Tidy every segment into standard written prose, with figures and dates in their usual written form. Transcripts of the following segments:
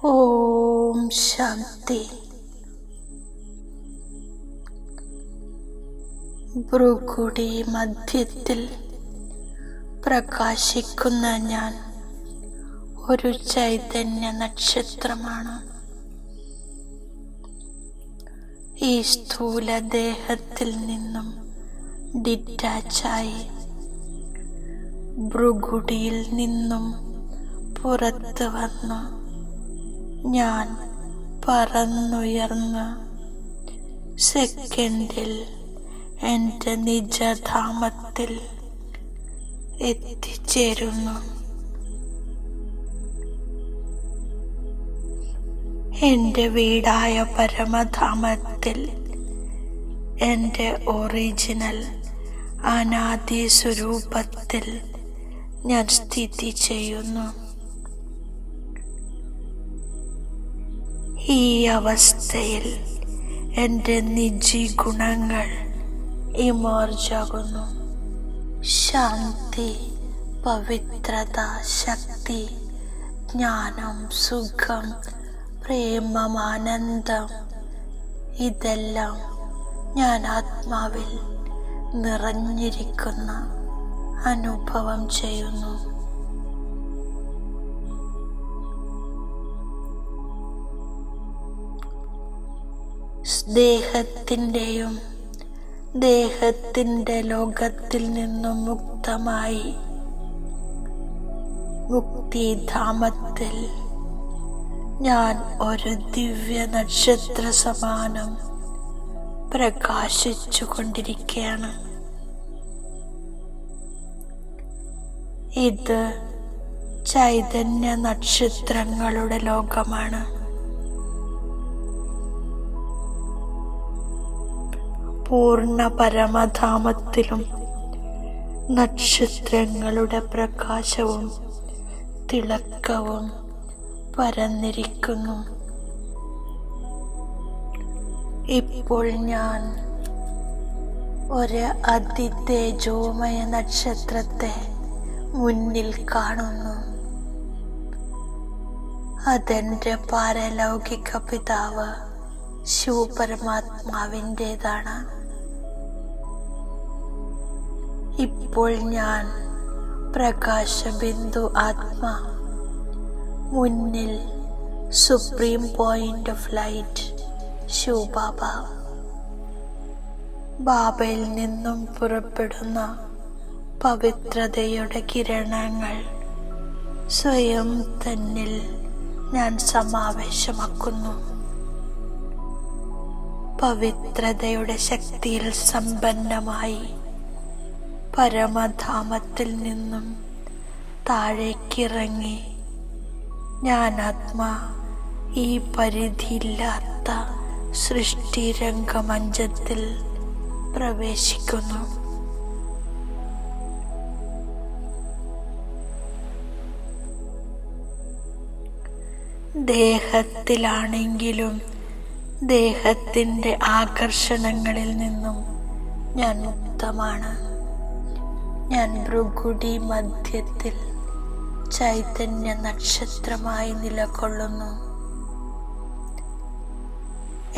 ഓം ശാന്തി. ഭ്രുകുടി മധ്യത്തിൽ പ്രകാശിക്കുന്ന ഞാൻ ഒരു ചൈതന്യ നക്ഷത്രമാണ്. ഈ സ്ഥൂലദേഹത്തിൽ നിന്നും ഡിറ്റാച്ചായി ഭ്രുകുടിയിൽ നിന്നും പുറത്തു വന്നു ഞാൻ പറന്നുയർന്ന് സെക്കൻഡിൽ എൻ്റെ നിജധാമത്തിൽ എത്തിച്ചേരുന്നു. എൻ്റെ വീടായ പരമധാമത്തിൽ എൻ്റെ ഒറിജിനൽ അനാദി സ്വരൂപത്തിൽ ഞാൻ സ്ഥിതി ചെയ്യുന്നു. ഈ അവസ്ഥയിൽ എൻ്റെ നിജി ഗുണങ്ങൾ ഇമർജാകുന്നു. ശാന്തി, പവിത്രത, ശക്തി, ജ്ഞാനം, സുഖം, പ്രേമം, ആനന്ദം, ഇതെല്ലാം ഞാൻ ആത്മാവിൽ നിറഞ്ഞിരിക്കുന്ന അനുഭവം ചെയ്യുന്നു. ദേഹത്തിൻ്റെയും ദേഹത്തിൻ്റെ ലോകത്തിൽ നിന്നും മുക്തമായി മുക്തിധാമത്തിൽ ഞാൻ ഒരു ദിവ്യ നക്ഷത്ര സമാനം പ്രകാശിച്ചു കൊണ്ടിരിക്കുകയാണ്. ഇത് ചൈതന്യ നക്ഷത്രങ്ങളുടെ ലോകമാണ്. പൂർണ്ണ പരമധാമത്തിലും നക്ഷത്രങ്ങളുടെ പ്രകാശവും തിളക്കവും പരന്നിരിക്കുന്നു. ഇപ്പോൾ ഞാൻ ഒരു അതിതേജോമയ നക്ഷത്രത്തെ മുന്നിൽ കാണുന്നു. അതെൻ്റെ പാരലൗകിക പിതാവ് ശിവപരമാത്മാവിൻ്റെതാണ്. ഇപ്പോൾ ഞാൻ പ്രകാശബിന്ദു ആത്മാ മുന്നിൽ supreme point of light Shiv Baba. ബാബയിൽ നിന്നും പുറപ്പെടുന്ന പവിത്രതയുടെ കിരണങ്ങൾ സ്വയം തന്നിൽ ഞാൻ സമാവേശമാക്കുന്നു. പവിത്രതയുടെ ശക്തിയിൽ സമ്പന്നമായി പരമധാമത്തിൽ നിന്നും താഴേക്കിറങ്ങി ഞാൻ ആത്മാ ഈ പരിധിയില്ലാത്ത സൃഷ്ടി രംഗമഞ്ചത്തിൽ പ്രവേശിക്കുന്നു. ദേഹത്തിലാണെങ്കിലും ദേഹത്തിൻ്റെ ആകർഷണങ്ങളിൽ നിന്നും ഞാൻ മുക്തമാണ്. ഞാൻ ഭ്രുകുടി മധ്യത്തിൽ ചൈതന്യ നക്ഷത്രമായി നിലകൊള്ളുന്നു.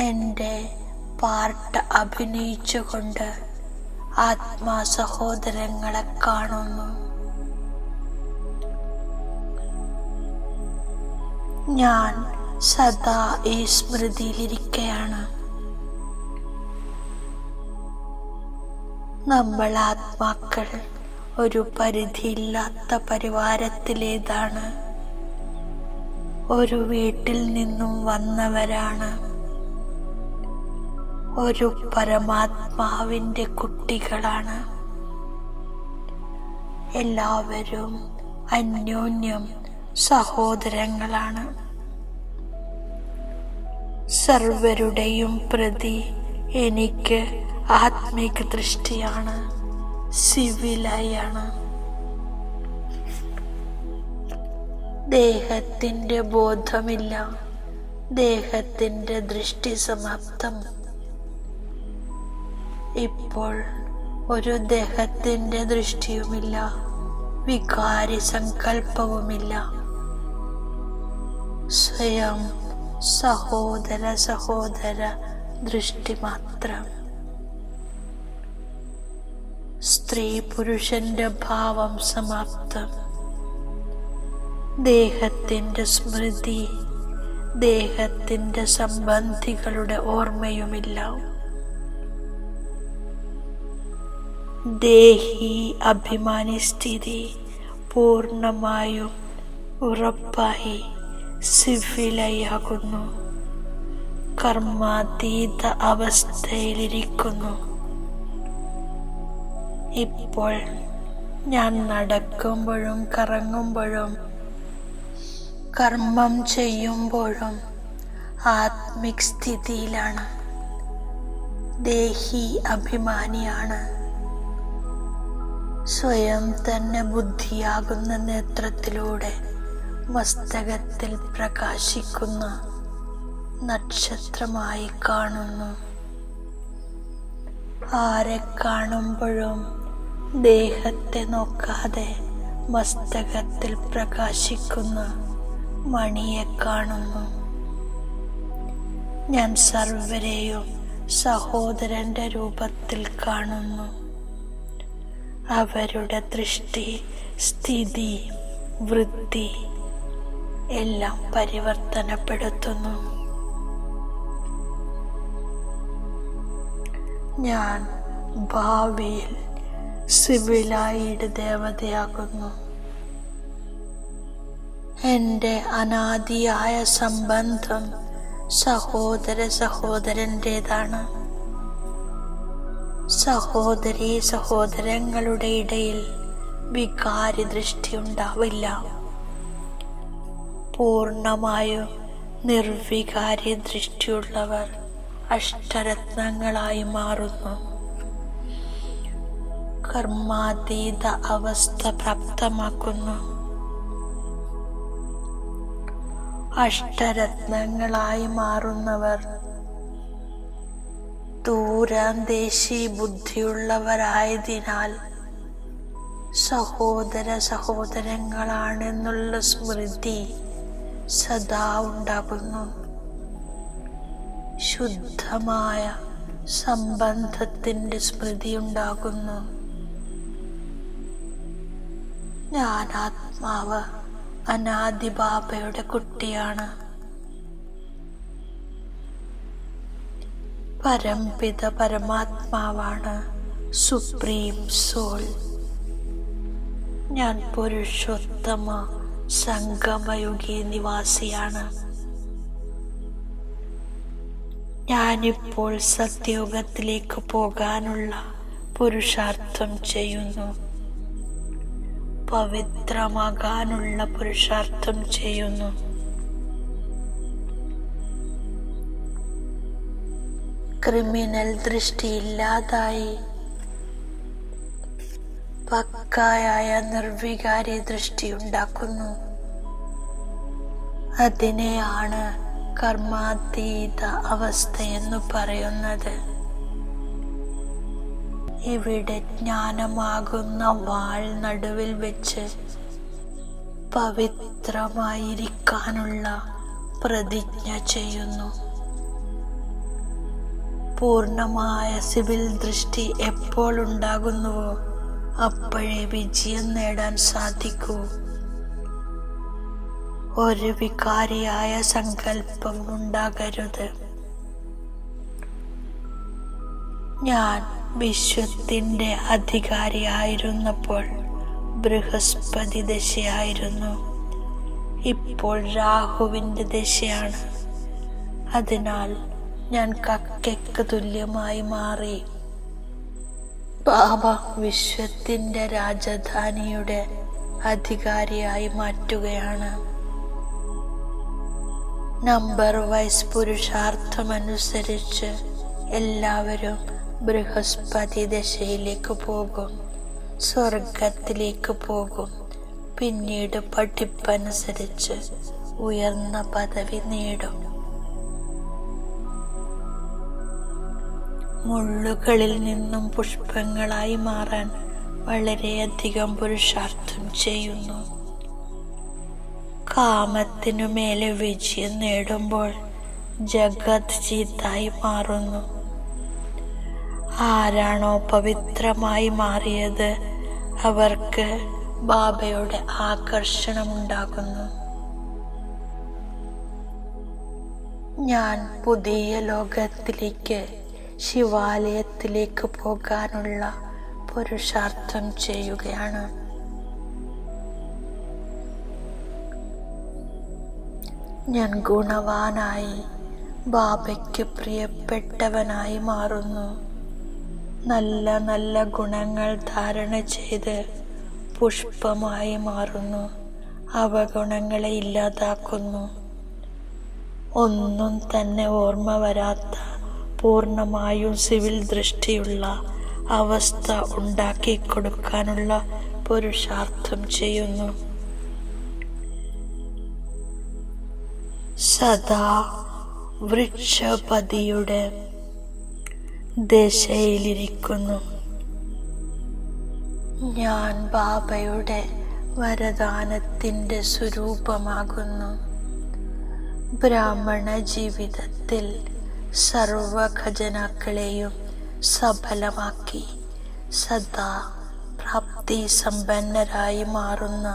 എൻ്റെ പാർട്ട് അഭിനയിച്ചുകൊണ്ട് ആത്മാ സഹോദരങ്ങളെ കാണുന്നു. ഞാൻ സദാ ഈ സ്മൃതിയിലിരിക്കുകയാണ്. നമ്മൾ ആത്മാക്കൾ ഒരു പരിധിയില്ലാത്ത പരിവാരത്തിലേതാണ്. ഒരു വീട്ടിൽ നിന്നും വന്നവരാണ്. ഒരു പരമാത്മാവിൻ്റെ കുട്ടികളാണ്. എല്ലാവരും അന്യോന്യം സഹോദരങ്ങളാണ്. സർവരുടെയും പ്രതി എനിക്ക് ആത്മീക ദൃഷ്ടിയാണ്, സിവിലായാണ്. ദേഹത്തിൻ്റെ ബോധമില്ല, ദേഹത്തിൻ്റെ ദൃഷ്ടി സമാപ്തം. ഇപ്പോൾ ഒരു ദേഹത്തിൻ്റെ ദൃഷ്ടിയുമില്ല, വികാരി സങ്കല്പവുമില്ല. സ്വയം സഹോദര ദൃഷ്ടി മാത്രം. സ്ത്രീ പുരുഷന്റെ ഭാവം സമാപ്തം. ദേഹത്തിന്റെ സ്മൃതി, ദേഹത്തിന്റെ സംബന്ധികളുടെ ഓർമ്മയുമില്ല. ദേഹി അഭിമാനി സ്ഥിതി പൂർണ്ണമായും ഉറപ്പായി സിവിലയാകുന്നു. കർമാതീത അവസ്ഥയിലിരിക്കുന്നു. ഇപ്പോൾ ഞാൻ നടക്കുമ്പോഴും കറങ്ങുമ്പോഴും കർമ്മം ചെയ്യുമ്പോഴും ആത്മിക് സ്ഥിതിയിലാണ്. ദേഹി അഭിമാനിയാണ്. സ്വയം തന്നെ ബുദ്ധിയാകുന്ന നേത്രത്തിലൂടെ മസ്തകത്തിൽ പ്രകാശിക്കുന്ന നക്ഷത്രമായി കാണുന്നു. ആരെ കാണുമ്പോഴും ദേഹത്തെ നോക്കാതെ മസ്തകത്തിൽ പ്രകാശിക്കുന്ന മണിയെ കാണുന്നു. ഞാൻ സർവരെയും സഹോദരന്റെ രൂപത്തിൽ കാണുന്നു. അവരുടെ ദൃഷ്ടി, സ്ഥിതി, വൃത്തി എല്ലാം പരിവർത്തനപ്പെടുത്തുന്നു. ഞാൻ ഭാവിയിൽ സിവിലായിട്ട് ദേവതയാകുന്നു. എൻ്റെ അനാദിയായ സംബന്ധം സഹോദരൻ്റേതാണ്. സഹോദരങ്ങളുടെ ഇടയിൽ വികാരി ദൃഷ്ടി ഉണ്ടാവില്ല. പൂർണ്ണമായും നിർവികാരി ദൃഷ്ടിയുള്ളവർ അഷ്ടരത്നങ്ങളായി മാറുന്നു. കർമാതീത അവസ്ഥ പ്രാപ്തമാക്കുന്നു. അഷ്ടരത്നങ്ങളായി മാറുന്നവർ ദൂരാന്തേശി ബുദ്ധിയുള്ളവരായതിനാൽ സഹോദരങ്ങളാണെന്നുള്ള സ്മൃതി സദാ ഉണ്ടാകുന്നു. ശുദ്ധമായ സംബന്ധത്തിന്റെ സ്മൃതി ഉണ്ടാകുന്നു. ഞാനാത്മാവ് അനാദി ബാബയുടെ കുട്ടിയാണ്. പരംപിത പരമാത്മാവാണ് സുപ്രീം സോൾ. ഞാൻ പുരുഷോത്തമ സംഗമയുഗി നിവാസിയാണ്. ഞാനിപ്പോൾ സത്യയുഗത്തിലേക്ക് പോകാനുള്ള പുരുഷാർത്ഥം ചെയ്യുന്നു. പവിത്രമാകാനുള്ള പുരുഷാർത്ഥം ചെയ്യുന്നു. ക്രിമിനൽ ദൃഷ്ടി ഇല്ലാതായി പക്കായായ നിർവികാരി ദൃഷ്ടി ഉണ്ടാക്കുന്നു. അതിനെയാണ് കർമാതീത അവസ്ഥയെന്ന് പറയുന്നത്. ഇവിടെ ജ്ഞാനമാകുന്ന വാൾ നടുവിൽ വെച്ച് പവിത്രമായിരിക്കാനുള്ള പ്രതിജ്ഞ ചെയ്യുന്നു. പൂർണ്ണമായ സിവിൽ ദൃഷ്ടി എപ്പോൾ ഉണ്ടാകുന്നുവോ അപ്പോഴേ വിജയം നേടാൻ സാധിക്കൂ. ഒരു വികാരിയായ സങ്കല്പം ഉണ്ടാകരുത്. ഞാൻ വിശ്വത്തിന്റെ അധികാരിയായിരുന്നപ്പോൾ ബൃഹസ്പതി ദശയായിരുന്നു. ഇപ്പോൾ രാഹുവിന്റെ ദശയാണ്. അതിനാൽ ഞാൻ കക്കയ്ക്ക് തുല്യമായി മാറി. ബാബ വിശ്വത്തിന്റെ രാജധാനിയുടെ അധികാരിയായി മാറ്റുകയാണ്. നമ്പർ വൈസ് പുരുഷാർത്ഥമനുസരിച്ച് എല്ലാവരും ബൃഹസ്പതി ദശയിലേക്ക് പോകും, സ്വർഗത്തിലേക്ക് പോകും. പിന്നീട് പഠിപ്പനുസരിച്ച് ഉയർന്ന പദവി നേടും. മുള്ളുകളിൽ നിന്നും പുഷ്പങ്ങളായി മാറാൻ വളരെയധികം പുരുഷാർത്ഥം ചെയ്യുന്നു. കാമത്തിനു മേലെ വിജയം നേടുമ്പോൾ ജഗത് ചീത്തായി മാറുന്നു. ആരാണോ പവിത്രമായി മാറിയത് അവർക്ക് ബാബയുടെ ആകർഷണമുണ്ടാകുന്നു. ഞാൻ പുതിയ ലോകത്തിലേക്ക്, ശിവാലയത്തിലേക്ക് പോകാനുള്ള പുരുഷാർത്ഥം ചെയ്യുകയാണ്. ഞാൻ ഗുണവാനായി ബാബയ്ക്ക് പ്രിയപ്പെട്ടവനായി മാറുന്നു. നല്ല നല്ല ഗുണങ്ങൾ ധാരണ ചെയ്ത് പുഷ്പമായി മാറുന്നു. അവഗുണങ്ങളെ ഇല്ലാതാക്കുന്നു. ഒന്നും തന്നെ ഓർമ്മ വരാത്ത, പൂർണ്ണമായും സിവിൽ ദൃഷ്ടിയുള്ള അവസ്ഥ ഉണ്ടാക്കി കൊടുക്കാനുള്ള പുരുഷാർത്ഥം ചെയ്യുന്നു. സദാ വൃക്ഷപതിയുടെ ദശയിലിരിക്കുന്നു. ഞാൻ ബാബയുടെ വരദാനത്തിൻ്റെ സ്വരൂപമാകുന്നു. ബ്രാഹ്മണ ജീവിതത്തിൽ സർവ ഖജനാക്കളെയും സഫലമാക്കി സദാ പ്രാപ്തി സമ്പന്നരായി മാറുന്ന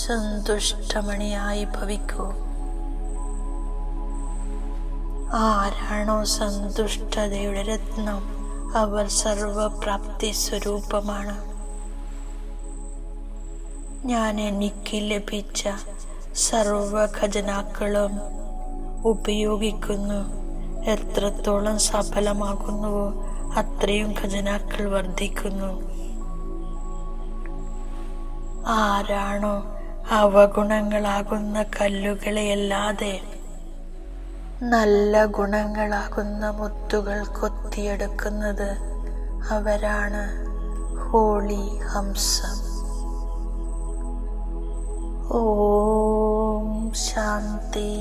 സന്തുഷ്ടമണിയായി ഭവിക്കൂ. ആരാണോ സന്തുഷ്ടതയുടെ രത്നം അവർ സർവപ്രാപ്തി സ്വരൂപമാണ്. ഞാൻ എനിക്ക് ലഭിച്ച സർവ ഖജനാക്കളും ഉപയോഗിക്കുന്നു. എത്രത്തോളം സഫലമാകുന്നുവോ അത്രയും ഖജനാക്കൾ വർദ്ധിക്കുന്നു. ആരാണോ അവഗുണങ്ങളാകുന്ന കല്ലുകളെയല്ലാതെ നല്ല ഗുണങ്ങളാകുന്ന മുത്തുകൾ കൊത്തിയെടുക്കുന്നത് അവരാണ് ഹോളി ഹംസം. ഓം ശാന്തി.